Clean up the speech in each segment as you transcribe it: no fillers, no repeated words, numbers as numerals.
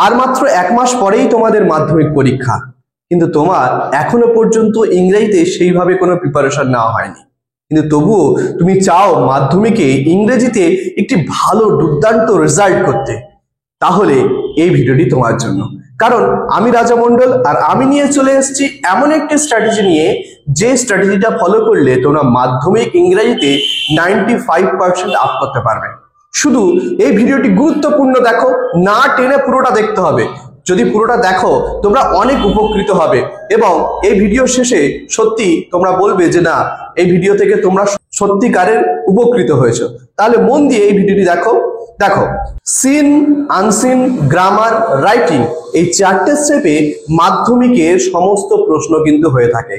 আর মাত্র 1 মাস পরেই তোমাদের মাধ্যমিক পরীক্ষা, কিন্তু তোমার এখনো পর্যন্ত ইংরেজিতে সেইভাবে কোনো প্রিপারেশন নেওয়া হয়নি। কিন্তু তবুও তুমি চাও মাধ্যমিকে ইংরেজিতে একটি ভালো দুর্দান্ত রেজাল্ট করতে, তাহলে এই ভিডিওটি তোমার জন্য। কারণ আমি রাজা মণ্ডল, আর আমি নিয়ে চলে এসেছি এমন একটি স্ট্র্যাটেজি নিয়ে, যে স্ট্র্যাটেজিটা ফলো করলে তোমরা মাধ্যমিক ইংরেজিতে 95% আপ করতে পারবে। শুধু এই ভিডিওটি গুরুত্বপূর্ণ, দেখো, না টেনে পুরোটা দেখতে হবে। যদি পুরোটা দেখো তোমরা অনেক উপকৃত হবে, এবং এই ভিডিও শেষে সত্যি তোমরা বলবে যে না, এই ভিডিও থেকে তোমরা সত্যিকারের উপকৃত হয়েছো। তাহলে মন দিয়ে এই ভিডিওটি দেখো। দেখো, সিন, আনসিন, গ্রামার, রাইটিং, এই 4টে স্টেপে মাধ্যমিকের সমস্ত প্রশ্ন কিন্তু হয়ে থাকে।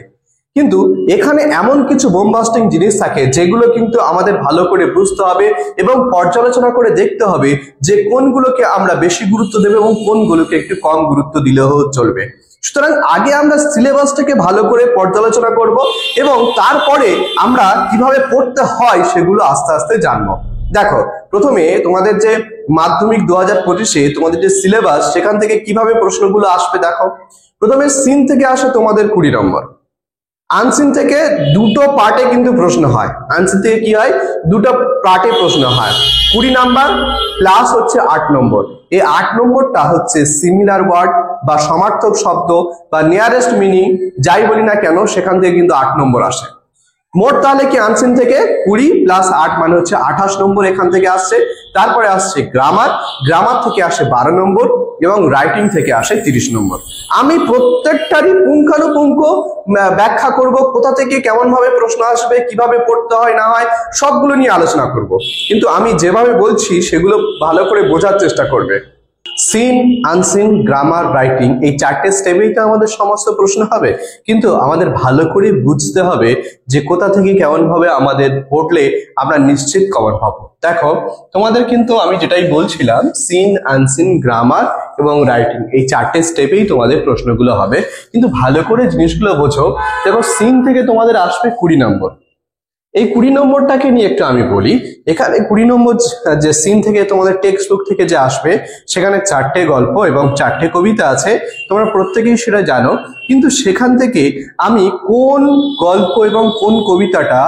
কিন্তু এখানে এমন কিছু বোমবাস্টিং জিনিস থাকে যেগুলো কিন্তু আমাদের ভালো করে বুঝতে হবে এবং পর্যালোচনা করে দেখতে হবে যে কোনগুলোকে আমরা বেশি গুরুত্ব দেব এবং কোনগুলোকে একটু কম গুরুত্ব দিলেও চলবে। সুতরাং আগে আমরা সিলেবাসটাকে ভালো করে পর্যালোচনা করব এবং তারপরে আমরা কিভাবে পড়তে হয় সেগুলো আস্তে আস্তে জানবো। দেখো, প্রথমে তোমাদের যে মাধ্যমিক 2025-এ তোমাদের যে সিলেবাস, সেখান থেকে কিভাবে প্রশ্নগুলো আসবে দেখো। প্রথমে সিন থেকে আসে তোমাদের 20 নম্বর। আনসিন থেকে দুটো পার্টে কিন্তু প্রশ্ন হয়। আনসিন থেকে কি হয়, দুটো পার্টে প্রশ্ন হয়। 20 নাম্বার প্লাস হচ্ছে 8 নম্বর। এই 8 নম্বরটা হচ্ছে সিমিলার ওয়ার্ড বা সমার্থক শব্দ বা নিয়ারেস্ট মিনিং, যাই বলি না কেন, সেখান থেকে কিন্তু 8 নম্বর আসে। মোট তাহলে কি আনসিন থেকে 20 প্লাস 8 মানে হচ্ছে 28 নম্বর এখান থেকে আসছে। তারপরে আসছে গ্রামার, গ্রামার থেকে আসে 12 নম্বর এবং রাইটিং থেকে আসে 30 নম্বর। আমি প্রত্যেকটারই পুঙ্খানুপুঙ্খ ব্যাখ্যা করব, কোথা থেকে কেমন ভাবে প্রশ্ন আসবে, কিভাবে পড়তে হয় না হয়, সবগুলো নিয়ে আলোচনা করব। কিন্তু আমি যেভাবে বলছি সেগুলো ভালো করে বোঝার চেষ্টা করবে। সিন, আনসিন, গ্রামার, রাইটিং, এই 4টে স্টেপেই তো আমাদের সমস্ত প্রশ্ন হবে, কিন্তু আমাদের ভালো করে বুঝতে হবে যে কোথা থেকে কেমন ভাবে আমাদের পড়লে আমরা নিশ্চিত কমন পাবো। দেখো, তোমাদের কিন্তু আমি যেটাই বলছিলাম, সিন, আনসিন, গ্রামার এবং রাইটিং, এই 4টে স্টেপেই তোমাদের প্রশ্নগুলো হবে, কিন্তু ভালো করে জিনিসগুলো বোঝো। দেখো, সিন থেকে তোমাদের আসবে 20 নম্বর। এই 20 নম্বরটাকে নিয়ে একটু আমি বলি। এখানে 20 নম্বর যে সিন থেকে তোমাদের টেক্সট বুক থেকে যে আসবে, সেখানে 4টে গল্প এবং 4টে কবিতা আছে, তোমরা প্রত্যেকেই সেটা জানো। কিন্তু সেখান থেকে আমি কোন গল্প এবং কোন কবিতাটা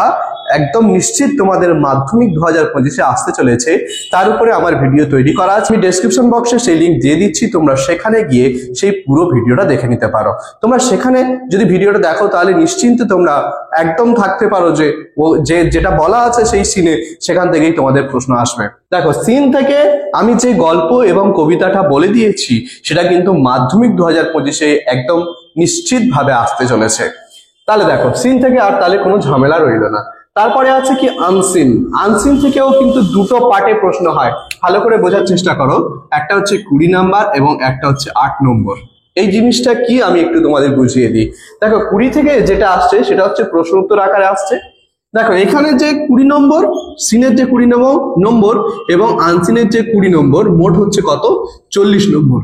একদম নিশ্চিত তোমাদের মাধ্যমিক 2025-এ আসতে চলেছে, তার উপরে আমার ভিডিও তৈরি করা আছে। আমি ডেসক্রিপশন বক্সে সেই লিঙ্ক দিয়ে দিচ্ছি, তোমরা সেখানে গিয়ে সেই পুরো ভিডিওটা দেখে নিতে পারো। তোমরা সেখানে যদি ভিডিওটা দেখো, তাহলে নিশ্চিন্তে তোমরা একদম থাকতে পারো যে যেটা বলা আছে সেই সিনে, সেখান থেকেই তোমাদের প্রশ্ন আসবে। দেখো, সিন থেকে আমি যে গল্প এবং কবিতাটা বলে দিয়েছি, সেটা কিন্তু মাধ্যমিক 2025-এ একদম নিশ্চিত ভাবে আসতে চলেছে। তাহলে দেখো, সিন থেকে আর তাহলে কোনো ঝামেলা রইল না। তারপরে আছে কি আনসিন। আনসিন থেকেও কিন্তু দুটো পার্টে প্রশ্ন হয়, ভালো করে বোঝার চেষ্টা করো। একটা হচ্ছে 20 নাম্বার এবং একটা হচ্ছে 8 নম্বর। এই জিনিসটা কি আমি একটু তোমাদের বুঝিয়ে দিই। দেখো, 20 থেকে যেটা আসছে সেটা হচ্ছে প্রশ্ন উত্তর আকারে আসছে। দেখো, এখানে যে 20 নম্বর, সিনের যে 20 নম্বর এবং আনসিনের যে 20 নম্বর, মোট হচ্ছে কত, 40 নম্বর।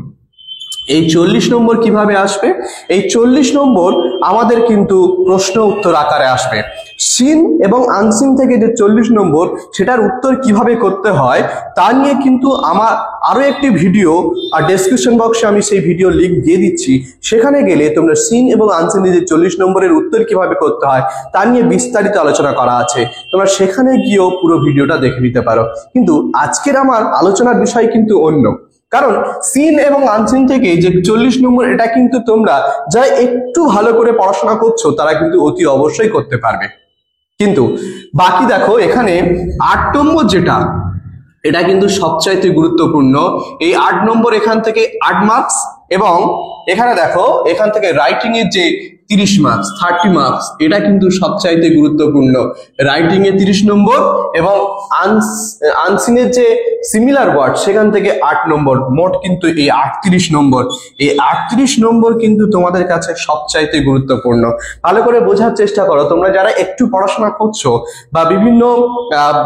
এই 40 নম্বর কিভাবে আসবে? এই 40 নম্বর আমাদের কিন্তু প্রশ্ন উত্তর আকারে আসবে। সিন এবং আনসিন থেকে যে 40 নম্বর, সেটার উত্তর কিভাবে করতে হয় তা নিয়ে কিন্তু আমার আরো একটি ভিডিও, আর ডেসক্রিপশন বক্সে আমি সেই ভিডিও লিংক দিয়ে দিচ্ছি। সেখানে গেলে তোমরা সিন এবং আনসিনের যে 40 নম্বরের উত্তর কিভাবে করতে হয় তা নিয়ে বিস্তারিত আলোচনা করা আছে, তোমরা সেখানে গিয়েও পুরো ভিডিওটা দেখে নিতে পারো। কিন্তু আজকের আমার আলোচনার বিষয় কিন্তু অন্য, কারণ সিন এবং আনসিন থেকে যে 40 নম্বর, এটা কিন্তু তোমরা যারা একটু ভালো করে পড়াশোনা করছো তারা কিন্তু অতি অবশ্যই করতে পারবে। কিন্তু বাকি দেখো, এখানে 8 নম্বর যেটা, এটা কিন্তু সবচাইতে গুরুত্বপূর্ণ। এই 8 নম্বর এখান থেকে 8 মার্কস, এবং এখানে দেখো, এখান থেকে রাইটিং এর যে 30 মার্কস, 30 মার্কস, এটা কিন্তু সবচাইতে গুরুত্বপূর্ণ। রাইটিং এ 30 নম্বর এবং আনসিনের যে সিমিলার ওয়ার্ড, সেখান থেকে 8 নম্বর। মোট কিন্তু এই 38 নম্বর। এই 38 নম্বর কিন্তু তোমাদের কাছে সবচাইতে গুরুত্বপূর্ণ। ভালো করে বোঝার চেষ্টা করো। তোমরা যারা একটু পড়াশোনা করছো বা বিভিন্ন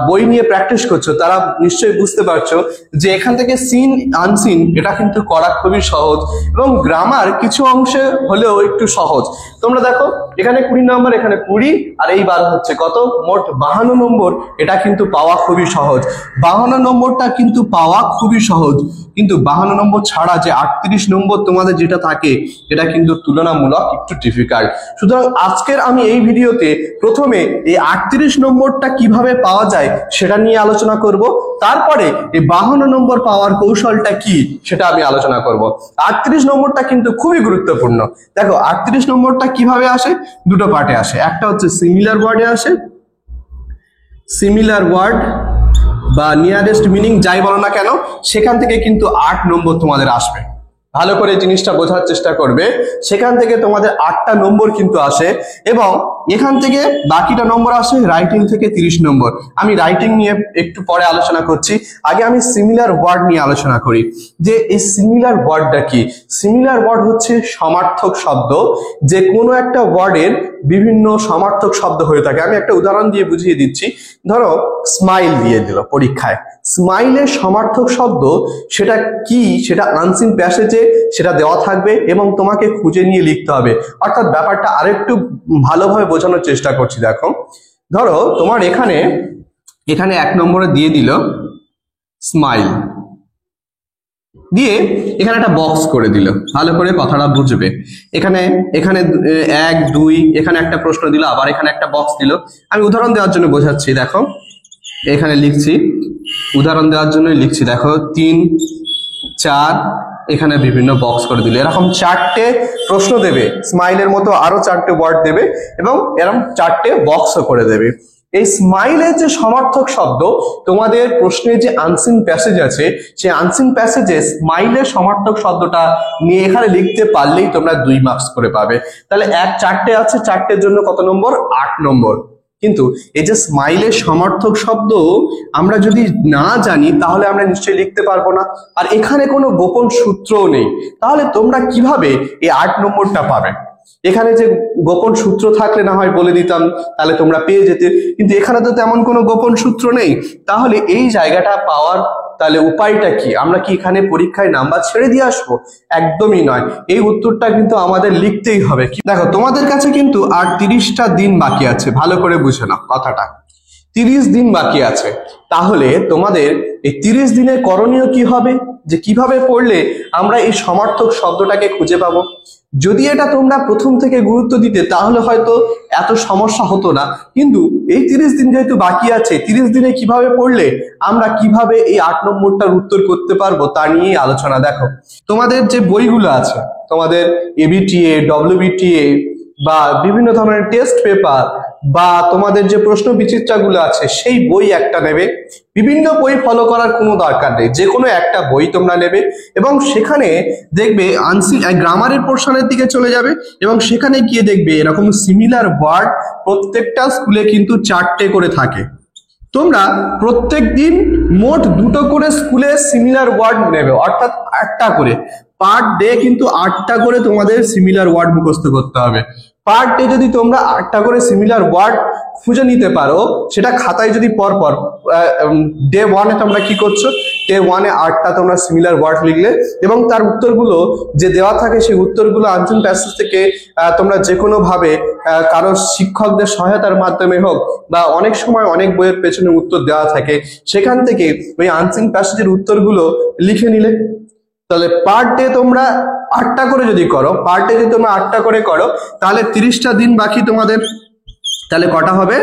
বই নিয়ে প্র্যাকটিস করছো, তারা নিশ্চয়ই বুঝতে পারছো যে এখান থেকে সিন, আনসিন, এটা কিন্তু করা খুবই সহজ, এবং গ্রামার কিছু অংশে হলেও একটু সহজ। তোমরা দেখো, এখানে 20 নম্বর, এখানে 20, আর এই 12 হচ্ছে কত, মোট 52 নম্বর। এটা কিন্তু পাওয়া খুবই সহজ। 52 নম্বরটা কিন্তু পাওয়া খুবই সহজ, কিন্তু 52 নম্বর ছাড়া যে 38 নম্বর তোমাদের যেটা থাকে এটা কিন্তু তুলনামূলক একটু ডিফিকাল্ট। সুতরাং আজকের আমি এই ভিডিওতে প্রথমে এই 38 নম্বরটা কিভাবে পাওয়া যায় সেটা নিয়ে আলোচনা করব, তারপরে এই 52 নম্বর পাওয়ার কৌশলটা কি সেটা আমি আলোচনা করব। 38 নম্বরটা কিন্তু খুবই গুরুত্বপূর্ণ। দেখো 38 নম্বরটা কিভাবে আসে, দুটো পার্টে আসে, একটা হচ্ছে সিমিলার ওয়ার্ডে আসে, সিমিলার ওয়ার্ড বা নিয়ারেস্ট মিনিং যাই বলো না কেন, সেখান থেকে কিন্তু 8 নম্বর তোমাদের আসবে। ভালো করে জিনিসটা বোঝার চেষ্টা করবে, সেখান থেকে তোমাদের 8টা নম্বর কিন্তু আসে এবং এখান থেকে বাকিটা নম্বর আসে রাইটিং থেকে 30 নম্বর। আমি রাইটিং নিয়ে একটু পরে আলোচনা করছি, আগে আমি সিমিলার ওয়ার্ড নিয়ে আলোচনা করি যে এই সিমিলার ওয়ার্ডটা কি। সিমিলার ওয়ার্ড হচ্ছে সমার্থক শব্দ, যে কোনো একটা ওয়ার্ডের বিভিন্ন সমার্থক শব্দ হয়ে থাকে। আমি একটা উদাহরণ দিয়ে বুঝিয়ে দিচ্ছি, ধরো স্মাইল দিয়ে দিল পরীক্ষায়, স্মাইলের সমার্থক শব্দ সেটা কি, সেটা আনসিন প্যাসেজে সেটা দেওয়া থাকবে এবং তোমাকে খুঁজে নিয়ে লিখতে হবে। অর্থাৎ ব্যাপারটা আরেকটু ভালোভাবে বোঝানোর চেষ্টা করছি। দেখো ধরো তোমার এখানে 1 নম্বরে দিয়ে দিল স্মাইল, দিয়ে এখানে একটা বক্স করে দিল, ভালো করে কথাটা বুঝবে। এখানে 1 2 এখানে একটা প্রশ্ন দিল, আবার এখানে একটা বক্স দিল। আমি উদাহরণ দেওয়ার জন্য বোঝাচ্ছি, দেখো এখানে লিখছি, উদাহরণ দেওয়ার জন্য লিখছি, দেখো 3 4 এখানে বিভিন্ন বক্স করে দিল। এরকম 4টে প্রশ্ন দেবে, স্মাইলের মতো আরো 4টে ওয়ার্ড দেবে এবং এরকম 4টে বক্সও করে দেবে। এই স্মাইলের যে সমার্থক শব্দ, তোমাদের প্রশ্নে যে আনসিন প্যাসেজ আছে, সেই আনসিন প্যাসেজে স্মাইলের সমার্থক শব্দটা নিয়ে এখানে লিখতে পারলেই তোমরা 2 মার্কস করে পাবে। তাহলে 4টে আছে, 4টের জন্য কত নম্বর, 8 নম্বর। কিন্তু এই যে স্মাইলের সমার্থক শব্দ আমরা যদি না জানি তাহলে আমরা নিশ্চয়ই লিখতে পারবো না, আর এখানে কোনো গোপন সূত্রও নেই। তাহলে তোমরা কিভাবে এই 8 নম্বরটা পাবে? এখানে যে গোপন সূত্র থাকলে না হয় বলে দিতাম, তাহলে তোমরা পেয়ে যেতে, কিন্তু এখানে তো তেমন কোনো গোপন সূত্র নেই। তাহলে এই জায়গাটা পাওয়ার তাহলে উপায়টা কি? আমরা কি এখানে পরীক্ষায় নাম্বার ছেড়ে দিয়ে আসবো? একদমই নয়, এই উত্তরটা কিন্তু আমাদের লিখতেই হবে। দেখো তোমাদের কাছে কিন্তু আর 30টা দিন বাকি আছে, ভালো করে বুঝে নাও কথাটা, 30 দিন বাকি আছে। তাহলে তোমাদের এই 30 দিনের করণীয় কি হবে, যে কিভাবে পড়লে আমরা এই সমার্থক শব্দটাকে খুঁজে পাবো। যদি এটা তোমরা প্রথম থেকে গুরুত্ব দিতে তাহলে হয়তো এত সমস্যা হতো না, কিন্তু এই 30 দিন যেহেতু বাকি আছে, 30 দিনে কিভাবে পড়লে আমরা কিভাবে এই 8 নম্বরটার উত্তর করতে পারবো তা নিয়েই আলোচনা। দেখো তোমাদের যে বইগুলো আছে, তোমাদের এবিটিএ, ডব্লিউবিটিএ বা বিভিন্ন ধরনের টেস্ট পেপার বা তোমাদের যে প্রশ্ন বিচিত্রাগুলো আছে, সেই বই একটা নেবে। বিভিন্ন বই ফলো করার কোনো দরকার নেই, যে কোনো একটা বই তোমরা নেবে এবং সেখানে দেখবে আনসিন গ্রামারের পোর্শনের দিকে চলে যাবে এবং সেখানে গিয়ে দেখবে এরকম সিমিলার ওয়ার্ড প্রত্যেকটা স্কুলে কিন্তু 4টে করে থাকে। তোমরা প্রত্যেক দিন মোট 2টো করে স্কুলে সিমিলার ওয়ার্ড নেবে, অর্থাৎ 8টা করে পার ডে, কিন্তু 8টা করে তোমাদের সিমিলার ওয়ার্ড মুখস্থ করতে হবে। পার ডে যদি তোমরা 8টা করে সিমিলার ওয়ার্ড খুঁজে নিতে পারো, সেটা খাতায় যদি পরপর ডে 1-এ তোমরা কি করছো, ডে 1-এ 8টা তোমরা সিমিলার ওয়ার্ড লিখলে এবং তার উত্তরগুলো যে দেওয়া থাকে সেই উত্তরগুলো আনসিন প্যাসেজ থেকে তোমরা যে কোনো ভাবে কারো শিক্ষকদের সহায়তার মাধ্যমে হোক বা অনেক সময় অনেক বইয়ের পেছনে উত্তর দেওয়া থাকে, সেখান থেকে ওই আনসিন প্যাসেজের উত্তরগুলো লিখে নিলে। তাহলে পার ডে তোমরা 8টা করে যদি করো, পার ডে যদি তোমরা 8টা করে করো, তাহলে 30টা দিন বাকি তোমাদের। তাহলে কটা হবে,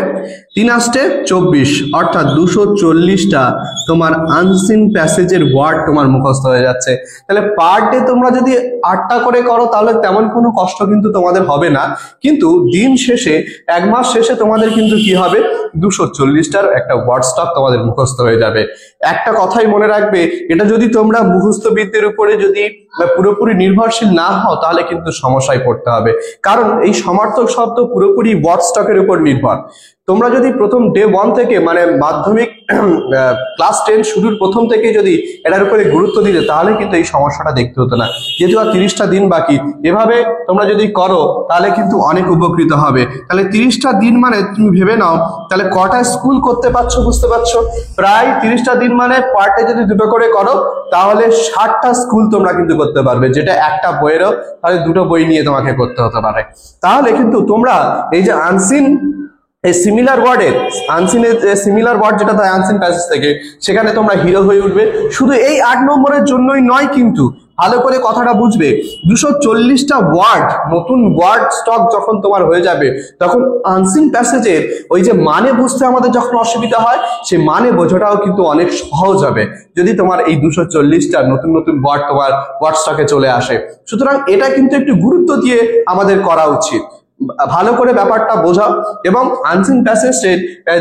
3 8 24, অর্থাৎ 240টা তোমার আনসিন প্যাসেজের ওয়ার্ড তোমার মুখস্থ হয়ে যাচ্ছে। তাহলে পার ডে তোমরা যদি 8টা করে করো তাহলে তেমন কোনো কষ্ট কিন্তু তোমাদের হবে না, কিন্তু দিন শেষে 1 মাস শেষে তোমাদের কিন্তু কি হবে, 240টার একটা ওয়ার্ড স্টক তোমাদের মুখস্থ হয়ে যাবে। একটা কথাই মনে রাখবে, এটা যদি তোমরা মুখস্থবিদ্যের উপরে যদি পুরোপুরি নির্ভরশীল না হও তাহলে কিন্তু সমস্যায় পড়তে হবে, কারণ এই সমার্থক শব্দ পুরোপুরি ওয়ার্ড স্টকের উপর নির্ভর। তোমরা যদি প্রথম ডে 1 থেকে মানে মাধ্যমিক ক্লাস 10 শুরুর প্রথম থেকে যদি এটার উপরে গুরুত্ব দিতে তাহলে কিন্তু এই সমস্যাটা দেখতে হতো না। যেহেতু আর 30টা দিন বাকি, এভাবে তোমরা যদি করো তাহলে কিন্তু অনেক উপকৃত হবে। তাহলে 30টা দিন মানে তুমি ভেবে নাও তাহলে কটা স্কুল করতে পারছো, বুঝতে পারছো? প্রায় 30টা দিন মানে পার্টে যদি 2টো করে করো তাহলে 60টা স্কুল তোমরা কিন্তু করতে পারবে, যেটা একটা বইয়েরও তাহলে 2টো বই নিয়ে তোমাকে করতে হতে পারে। তাহলে কিন্তু তোমরা এই যে আনসিন এই সিমিলার ওয়ার্ডের আনসিনের সিমিলার ওয়ার্ড যেটা তাই আনসিন প্যাসেজ থেকে, সেখানে তোমরা হিরো হয়ে উঠবে। শুধু এই 8 নম্বরের জন্যই নয়, কিন্তু ভালো করে কথাটা বুঝবে, 240টা ওয়ার্ড, নতুন ওয়ার্ড স্টক যখন তোমার হয়ে যাবে, তখন আনসিন প্যাসেজের ওই যে মানে বুঝতে আমাদের যখন অসুবিধা হয়, সেই মানে বোঝাটাও কিন্তু অনেক সহজ হবে যদি তোমার এই 240টা নতুন নতুন ওয়ার্ড তোমার ওয়ার্ড স্টকে চলে আসে। সুতরাং এটা কিন্তু একটু গুরুত্ব দিয়ে আমাদের করা উচিত। ভালো করে ব্যাপারটা বোঝাও এবং আনসিন প্যাসেজের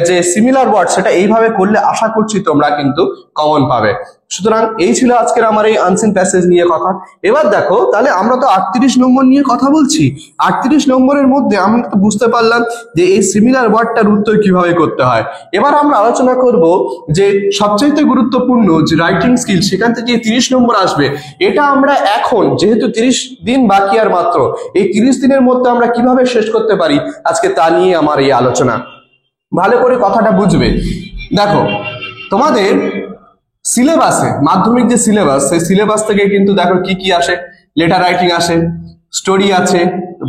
যে সিমিলার ওয়ার্ড সেটা এইভাবে করলে আশা করছি তোমরা কিন্তু কমন পাবে। সুতরাং এই ছিল আজকের আমার এই আনসিন প্যাসেজ নিয়ে কথা। এবার দেখো, তাহলে আমরা তো 38 নম্বর নিয়ে কথা বলছি। 38 নম্বরের মধ্যে আমরা তো বুঝতে পারলাম যে এই সিমিলার ওয়ার্ডটার উত্তর কিভাবে করতে হয়। এবার আমরা আলোচনা করব যে সবচেয়ে গুরুত্বপূর্ণ যে রাইটিং স্কিল, সেখান থেকে 30 নম্বর আসবে। এটা আমরা এখন যেহেতু 30 দিন বাকি আর মাত্র, এই 30 দিনের মধ্যে আমরা কিভাবে শেষ করতে পারি, আজকে তা নিয়ে আমার এই আলোচনা। ভালো করে কথাটা বুঝবে। দেখো, তোমাদের সিলেবাসে, মাধ্যমিক যে সিলেবাস, সেই সিলেবাস থেকে কিন্তু দেখো কি কি আসে। লেটার রাইটিং আসে, স্টোরি আছে,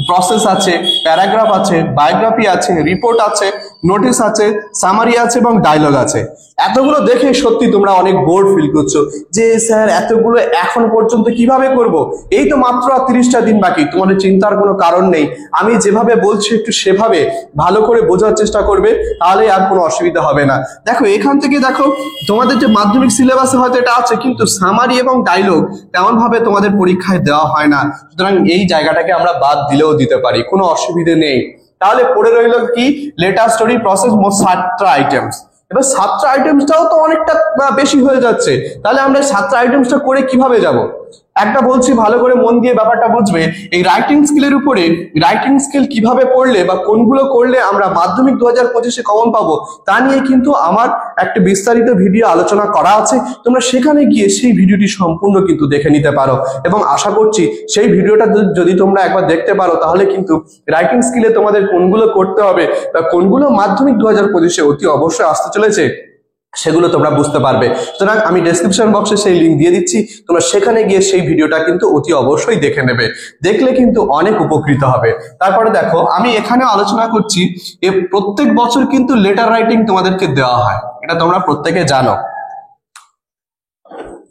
প্রসেস আছে, প্যারাগ্রাফ আছে, বায়োগ্রাফি আছে, রিপোর্ট আছে, নোটিশ আছে, সামারি আছে এবং ডায়লগ আছে। এতগুলো দেখে সত্যি তোমরা অনেক বোর্ড ফিল করছো যে স্যার এতগুলো এখন পর্যন্ত কিভাবে করব। এই তো মাত্র 30টা দিন বাকি, তোমাদের চিন্তার কোনো কারণ নেই। আমি যেভাবে বলছি একটু সেভাবে ভালো করে বোঝার চেষ্টা করবে, তাহলে আর কোনো অসুবিধা হবে না। দেখো, এখান থেকে দেখো তোমাদের যে মাধ্যমিক সিলেবাসে হয়তো এটা আছে, কিন্তু সামারি এবং ডায়লগ তেমন ভাবে তোমাদের পরীক্ষায় দেওয়া হয় না। সুতরাং এই জায়গাটাকে আমরা বাদ দিলেও দিতে পারি, কোনো অসুবিধে নেই। তাহলে পড়ে রইল কি, লেটার, স্টোরি, প্রসেস, মোট 7টা আইটেমস। এবার 7টা আইটেমসটাও তো অনেকটা বেশি হয়ে যাচ্ছে। তাহলে আমরা 7টা আইটেমসটা করে কিভাবে যাব? একটা বলছি, ভালো করে মন দিয়ে ব্যাপারটা বুঝবে। এই রাইটিং স্কিলের উপরে, রাইটিং স্কিল কিভাবে পড়লে বা কোনগুলো করলে আমরা মাধ্যমিক 2025-এ কমন পাবো, তা নিয়ে কিন্তু আমার একটা বিস্তারিত ভিডিও আলোচনা করা আছে। তোমরা সেখানে গিয়ে সেই ভিডিওটি সম্পূর্ণ কিন্তু দেখে নিতে পারো এবং আশা করছি সেই ভিডিওটা যদি তোমরা একবার দেখতে পারো, তাহলে কিন্তু রাইটিং স্কিলে তোমাদের কোনগুলো করতে হবে বা কোনগুলো মাধ্যমিক 2025-এ অতি অবশ্যই আসতে চলেছে, সেগুলো তোমরা বুঝতে পারবে। সুতরাং আমি ডেসক্রিপশন বক্সে সেই লিঙ্ক দিয়ে দিচ্ছি, তোমরা সেখানে গিয়ে সেই ভিডিওটা কিন্তু অতি অবশ্যই দেখে নেবে, দেখলে কিন্তু অনেক উপকৃত হবে। তারপরে দেখো, আমি এখানে আলোচনা করছি প্রত্যেক বছর কিন্তু লেটার রাইটিং তোমাদেরকে দেওয়া হয়, এটা তোমরা প্রত্যেকে জানো।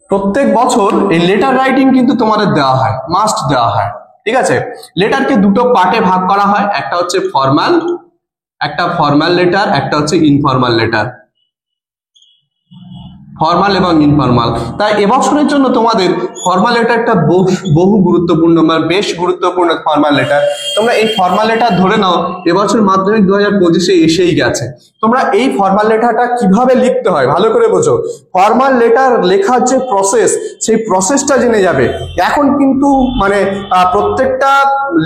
প্রত্যেক বছর এই লেটার রাইটিং কিন্তু তোমাদের দেওয়া হয়, মাস্ট দেওয়া হয়। ঠিক আছে, লেটারকে দুটো পার্টে ভাগ করা হয়, একটা হচ্ছে ফর্মাল, একটা ফর্মাল লেটার, একটা হচ্ছে ইনফর্মাল লেটার। ফর্মাল এবং ইনফর্মাল। তাই এবছরের জন্য তোমাদের ফর্মাল লেটারটা বহু গুরুত্বপূর্ণ, মানে বেশ গুরুত্বপূর্ণ ফর্মাল লেটার। তোমরা এই ফর্মাল লেটার ধরে নাও এবছর মাধ্যমিক 2025-এ এসেই গেছে। তোমরা এই ফর্মাল লেটারটা কিভাবে লিখতে হয় ভালো করে বোঝো। ফর্মাল লেটার লেখার যে প্রসেস, সেই প্রসেসটা জেনে যাবে। এখন কিন্তু মানে প্রত্যেকটা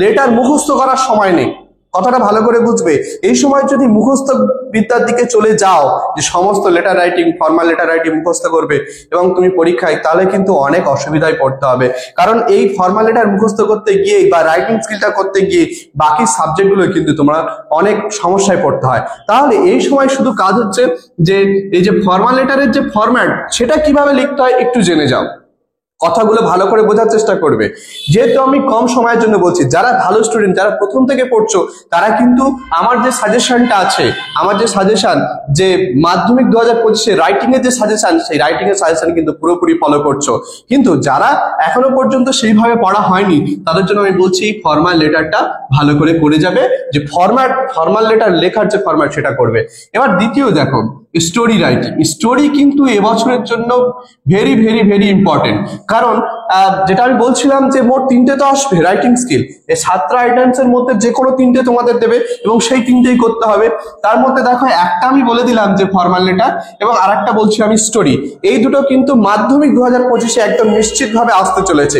লেটার মুখস্থ করার সময় নেই, কথাটা ভালো করে বুঝবে। এই সময় যদি মুখস্থ বিদ্যার দিকে চলে যাও, যে সমস্ত letter writing, formal letter writing মুখস্থ করবে এবং তুমি পরীক্ষায়, তাহলে কিন্তু অনেক অসুবিধায় পড়তে হবে। কারণ এই ফর্মাল লেটার মুখস্থ করতে গিয়ে বা রাইটিং স্কিলটা করতে গিয়ে বাকি সাবজেক্টগুলো কিন্তু তোমরা অনেক সমস্যায় পড়তে হয়। তাহলে এই সময় শুধু কাজ হচ্ছে যে এই যে ফর্মাল লেটারের যে ফরম্যাট, সেটা কিভাবে লিখতে হয় একটু জেনে যাও, কথাগুলো ভালো করে বোঝার চেষ্টা করবে। যেহেতু আমি কম সময়ের জন্য বলছি, যারা ভালো স্টুডেন্ট, যারা প্রথম থেকে পড়ছো, তারা কিন্তু আমার যে সাজেশনটা আছে, আমার যে সাজেশন, যে মাধ্যমিক 2025-এ রাইটিং এর যে সাজেশন, সেই রাইটিং এর সাজেশন কিন্তু পুরোপুরি ফলো করছো। কিন্তু যারা এখনো পর্যন্ত সেইভাবে পড়া হয়নি, তাদের জন্য আমি বলছি ফর্মাল লেটারটা ভালো করে করে যাবে, যে ফর্মাল লেটার লেখার যে ফরম্যাট সেটা করবে। এবার দ্বিতীয় দেখো, স্টোরি রাইটিং। স্টোরি কিন্তু এবছরের জন্য ভেরি ভেরি ভেরি ইম্পর্টেন্ট। কারণ যেটা আমি বলছিলাম যে মোট 3টে তো আসবে রাইটিং স্কিল, এই 7টা আইটেমস এর মধ্যে যে কোনো 3টে তোমাদের দেবে এবং সেই 3টেই করতে হবে। তার মধ্যে দেখো, একটা আমি বলে দিলাম যে ফর্মাল লেটার, এবং আরেকটা বলছি আমি স্টোরি। এই দুটো কিন্তু মাধ্যমিক 2025-এ একদম নিশ্চিতভাবে আসতে চলেছে।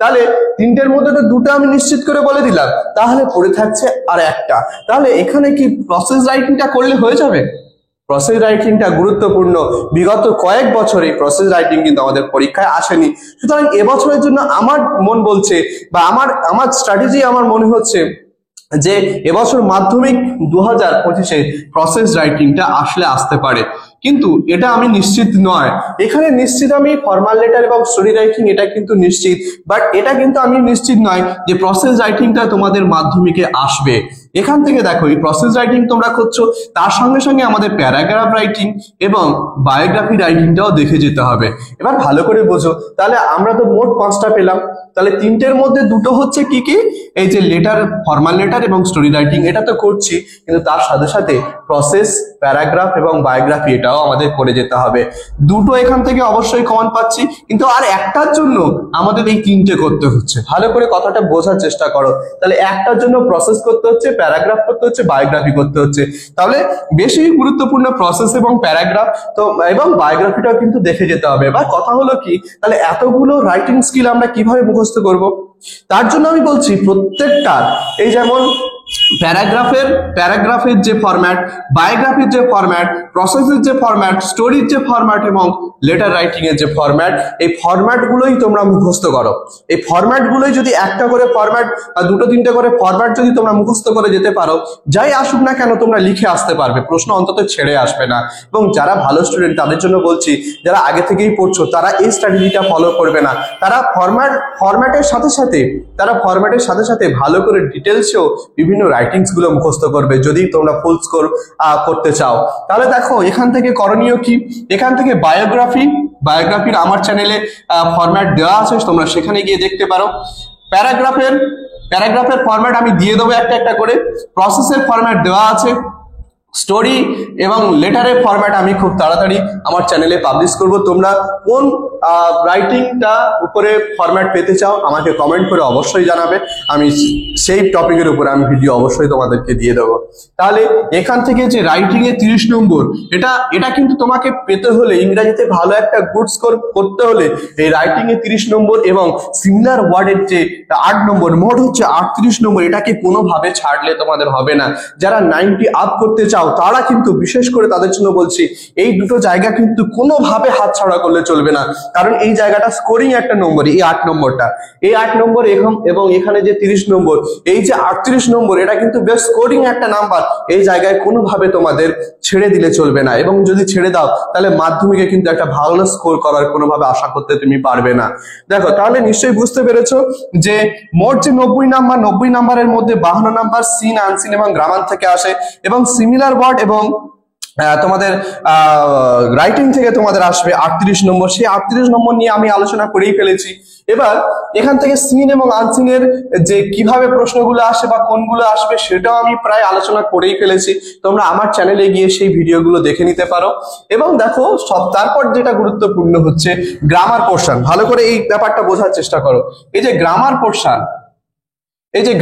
তাহলে 3টের মধ্যে তো 2টা আমি নিশ্চিত করে বলে দিলাম, তাহলে পড়ে থাকছে আর একটা। তাহলে এখানে কি প্রসেস রাইটিংটা করলে হয়ে যাবে? প্রসেস রাইটিংটা গুরুত্বপূর্ণ। বিগত কয়েক বছরে প্রসেস রাইটিং কিন্তু আমাদের পরীক্ষায় আসেনি। সুতরাং এবছরের জন্য আমার মন বলছে বা আমার স্ট্র্যাটেজি, আমার মনে হচ্ছে যে এবছর মাধ্যমিক 2025-এ প্রসেস রাইটিংটা আসতে পারে, কিন্তু এটা আমি নিশ্চিত নয়। এখানে নিশ্চিত আমি ফর্মাল লেটার এবং স্টোরি রাইটিং, এটা কিন্তু নিশ্চিত, বাট এটা কিন্তু আমি নিশ্চিত নয় যে প্রসেস রাইটিংটা তোমাদের মাধ্যমিকে আসবে। এখান থেকে দেখো এই প্রসেস রাইটিং তোমরা করছো, তার সঙ্গে সঙ্গে আমাদের প্যারাগ্রাফ রাইটিং এবং বায়োগ্রাফি রাইটিংটাও দেখে যেতে হবে। এবার ভালো করে বোঝো, তাহলে আমরা তো মোট 5টা পেলাম, তাহলে 3টের মধ্যে 2টো হচ্ছে কি কি, এই যে লেটার, ফর্মাল লেটার এবং স্টোরি রাইটিং, এটা তো করছি, কিন্তু তার সাথে সাথে প্রসেস, প্যারাগ্রাফ এবং বায়োগ্রাফি এটাও আমাদের করে যেতে হবে। 2টো এখান থেকে অবশ্যই কমন পাচ্ছি, কিন্তু আর একটার জন্য আমাদের এই 3টে করতে হচ্ছে। ভালো করে কথাটা বোঝার চেষ্টা করো, তাহলে একটার জন্য প্রসেস করতে হচ্ছে, প্যারাগ্রাফ করতে হচ্ছে, বায়োগ্রাফি করতে হচ্ছে। তাহলে বেশি গুরুত্বপূর্ণ প্রসেস এবং প্যারাগ্রাফ তো এবং বায়োগ্রাফিটাও কিন্তু দেখে যেতে হবে। এবার কথা হলো কি, তাহলে এতগুলো রাইটিং স্কিল আমরা কিভাবে মুখস্থ করব? তার জন্য আমি বলছি প্রত্যেকটা, এই যেমন প্যারাগ্রাফের যে ফরম্যাট, বায়োগ্রাফির যে ফরম্যাট, প্রসেসের যে ফরম্যাট, স্টোরির যে ফরম্যাট এবং লেটার রাইটিং এর যে ফরম্যাট, এই ফরম্যাট গুলোই তোমরা মুখস্থ করো। এই ফরম্যাট গুলোই যদি একটা করে ফরম্যাট বা 2-3টে করে ফরম্যাট যদি তোমরা মুখস্থ করে যেতে পারো, যাই আসুক না কেন তোমরা লিখে আসতে পারবে, প্রশ্ন অন্তত ছেড়ে আসবে না। এবং যারা ভালো স্টুডেন্ট তাদের জন্য বলছি, যারা আগে থেকেই পড়ছো তারা এই স্ট্র্যাটেজিটা ফলো করবে না, তারা ফরম্যাটের সাথে সাথে ভালো করে ডিটেলসেও বিভিন্ন রাইটিংস গুলো মুখস্থ করবে যদি তোমরা ফুল স্কোর করতে চাও। তাহলে দেখো এখান থেকে করণীয় কি, এখান থেকে বায়োগ্রাফির আমার চ্যানেলে ফরম্যাট দেওয়া আছে, তোমরা সেখানে গিয়ে দেখতে পারো। প্যারাগ্রাফের ফরম্যাট আমি দিয়ে দেবো একটা একটা করে, প্রসেসের ফরম্যাট দেওয়া আছে, স্টোরি এবং লেটারের ফরম্যাট আমি খুব তাড়াতাড়ি আমার চ্যানেলে পাবলিশ করব। তোমরা কোন রাইটিংটা উপরে ফরম্যাট পেতে চাও আমাকে কমেন্ট করে অবশ্যই জানাবে, আমি সেই টপিকের উপরে আমি ভিডিও অবশ্যই তোমাদেরকে দিয়ে দেবো। তাহলে এখান থেকে যে রাইটিং এ 30 নম্বর, এটা কিন্তু তোমাকে পেতে হলে, ইংরেজিতে ভালো একটা গুড স্কোর করতে হলে এই রাইটিং এ 30 নম্বর এবং সিমিলার ওয়ার্ডের যে 8 নম্বর, মোট হচ্ছে 38 নম্বর, এটাকে কোনোভাবে ছাড়লে তোমাদের হবে না। যারা 90 আপ করতে চাও তারা কিন্তু বিশেষ করে তাদের জন্য বলছি, এই দুটো জায়গা কিন্তু কোনোভাবে হাতছাড়া করলে চলবে না, কারণ এই জায়গাটা স্কোরিং একটা নম্বর, এই 8 নম্বরটা, এই 8 নম্বর এবং এখানে যে 30 নম্বর, এই যে 38 নম্বর, এটা কিন্তু বেশ স্কোরিং একটা নাম্বার। এই জায়গায় কোনোভাবে তোমাদের ছেড়ে দিলে চলবে না, এবং যদি ছেড়ে দাও তাহলে মাধ্যমিকে কিন্তু একটা ভালো স্কোর করার কোনোভাবে আশা করতে তুমি পারবে না। দেখো তাহলে নিশ্চয়ই বুঝতে পেরেছো যে মোট যে 90 নাম্বারের মধ্যে 52 নাম্বার সিন, আনসিন এবং গ্রামার থেকে আসে, এবং সিমিলার ওয়ার্ড এবং তোমাদের রাইটিং থেকে তোমাদের আসবে 38 নম্বর। সেই 38 নম্বর নিয়ে আমি আলোচনা করেই ফেলেছি। এবার এখান থেকে সিন এবং আনসিনের যে কিভাবে প্রশ্নগুলো আসে বা কোনগুলো আসবে সেটাও আমি প্রায় আলোচনা করেই ফেলেছি, তোমরা আমার চ্যানেলে গিয়ে সেই ভিডিওগুলো দেখে নিতে পারো। এবং দেখো তারপর যেটা গুরুত্বপূর্ণ হচ্ছে গ্রামার পোর্শন। ভালো করে এই ব্যাপারটা বোঝার চেষ্টা করো। এই যে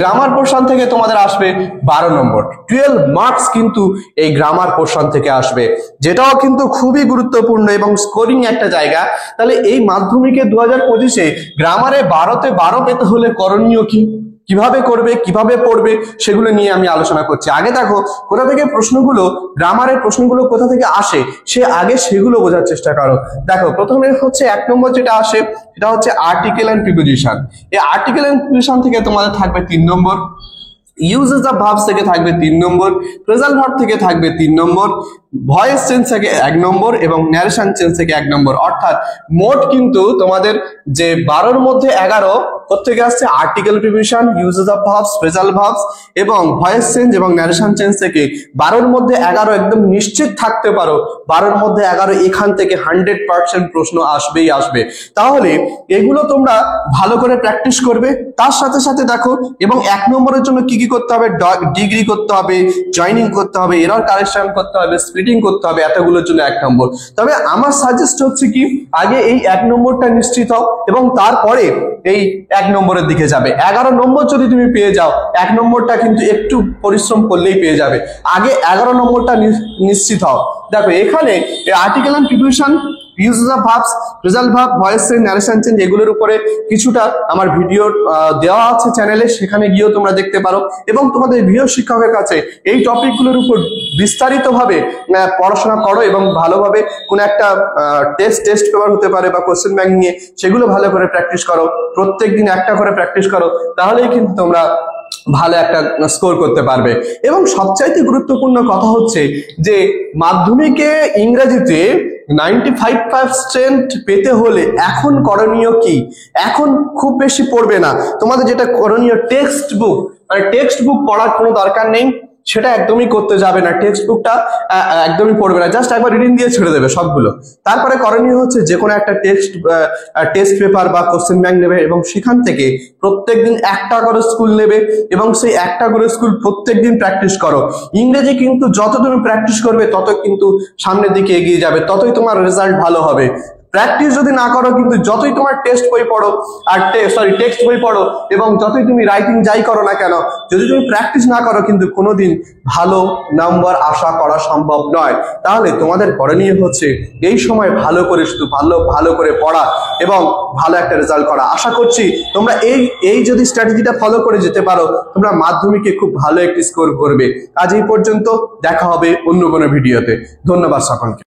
গ্রামার পোর্শন থেকে তোমাদের আসবে 12 নম্বর, 12 মার্কস কিন্তু এই গ্রামার পোর্শন থেকে আসবে, যেটাও কিন্তু খুবই গুরুত্বপূর্ণ এবং স্কোরিং একটা জায়গা। তাহলে এই মাধ্যমিকে 2025-এ গ্রামারে 12তে 12 পেতে হলে করণীয় কি, কিভাবে করবে, কিভাবে পড়বে, সেগুলো নিয়ে আমি আলোচনা করছি। আগে দেখো কোথা থেকে প্রশ্নগুলো, গ্রামারের প্রশ্নগুলো কোথা থেকে আসে সে আগে সেগুলো বোঝার চেষ্টা করো। দেখো প্রথমে হচ্ছে 1 নম্বর যেটা আসে সেটা হচ্ছে আর্টিকেল এন্ড প্রিপোজিশন। এই আর্টিকেল এন্ড প্রিপোজিশন থেকে তোমাদের থাকবে 3 নম্বর, ইউজেস অফ ভার্বস থেকে থাকবে 3 নম্বর, ফ্রেজাল ভার্ব থেকে থাকবে 3 নম্বর, ভয়েস চেঞ্জ থেকে 1 নম্বর এবং ন্যারেশন চেঞ্জ থেকে 1 নম্বর। অর্থাৎ মোট কিন্তু তোমাদের যে 12-র মধ্যে 11 প্রত্যেকে আসছে article preposition, uses of verbs, phrasal verbs এবং ভয়েস চেঞ্জ এবং ন্যারেশন চেঞ্জ থেকে। 12-র মধ্যে 11 একদম নিশ্চিত থাকতে পারো, 12-র মধ্যে 11 এখান থেকে 100% প্রশ্ন আসবেই আসবে। তাহলে এগুলো তোমরা ভালো করে প্র্যাকটিস করবে। তার সাথে সাথে দেখো, এবং 1 নম্বরের জন্য কি কি করতে হবে, ডিগ্রি করতে হবে, জয়নিং করতে হবে, এরর কারেকশন করতে হবে, স্প্লিটিং করতে হবে, এতগুলোর জন্য 1 নম্বর। তবে আমার সাজেস্ট হচ্ছে কি, আগে এই 1 নম্বরটা নিশ্চিত হও এবং তারপরে এই 1 নম্বরের দিকে যাবে। 11 নম্বর যদি তুমি পেয়ে যাও, 1 নম্বরটা কিন্তু একটু পরিশ্রম করলেই পেয়ে যাবে। আগে 11 নম্বরটা নিশ্চিত হও। দেখো এখানে article and preposition, uses of verbs, phrasal verb, voice change, narration change, এগুলোর উপরে কিছুটা আমার ভিডিও দেওয়া আছে চ্যানেলে, সেখানে গিয়েও তোমরা দেখতে পারো। এবং তোমাদের গৃহ শিক্ষকের কাছে এই টপিকগুলোর উপর বিস্তারিতভাবে পড়াশোনা করো এবং ভালোভাবে কোন একটা টেস্ট পেপার হতে পারে বা কোশ্চেন ব্যাংক নিয়ে সেগুলো ভালো করে প্র্যাকটিস করো, প্রত্যেকদিন একটা করে প্র্যাকটিস করো, তাহলেই কিন্তু তোমরা ভালো একটা স্কোর করতে পারবে। এবং সবচাইতে গুরুত্বপূর্ণ কথা হচ্ছে যে মাধ্যমিকে ইংরেজিতে 95% পেতে হলে এখন করণীয় কি? এখন খুব বেশি পড়বে না, তোমাদের যেটা করণীয় টেক্সট বুক পড়ার কোনো দরকার নেই, সেটা একদমই করতে যাবে না, টেক্সট বুকটা একদমই পড়বে না, জাস্ট একবার রিডিং দিয়ে ছেড়ে দেবে সবগুলো। তারপরে করণীয় হচ্ছে যে কোনো একটা টেস্ট পেপার বা কোশ্চেন ব্যাংক নেবে এবং সেখান থেকে প্রত্যেকদিন একটা করে স্কুল নেবে এবং সেই একটা করে স্কুল প্রত্যেকদিন প্র্যাকটিস করো। ইংরেজি কিন্তু যত তুমি প্র্যাকটিস করবে তত কিন্তু সামনের দিকে এগিয়ে যাবে, ততই তোমার রেজাল্ট ভালো হবে। প্র্যাকটিস যদি না করো কিন্তু যতই তোমার টেক্সট বই পড়ো এবং যতই তুমি রাইটিং যাই করো না কেন, যদি তুমি প্র্যাকটিস না করো কিন্তু কোনোদিন ভালো নাম্বার আশা করা সম্ভব নয়। তাহলে তোমাদের করণীয় হচ্ছে এই সময় ভালো করে শুধু ভালো করে পড়া এবং ভালো একটা রেজাল্ট করা। আশা করছি তোমরা এই যদি স্ট্র্যাটেজিটা ফলো করে যেতে পারো, তোমরা মাধ্যমিকে খুব ভালো একটি স্কোর করবে। আজ এই পর্যন্ত, দেখা হবে অন্য কোনো ভিডিওতে। ধন্যবাদ সকলকে।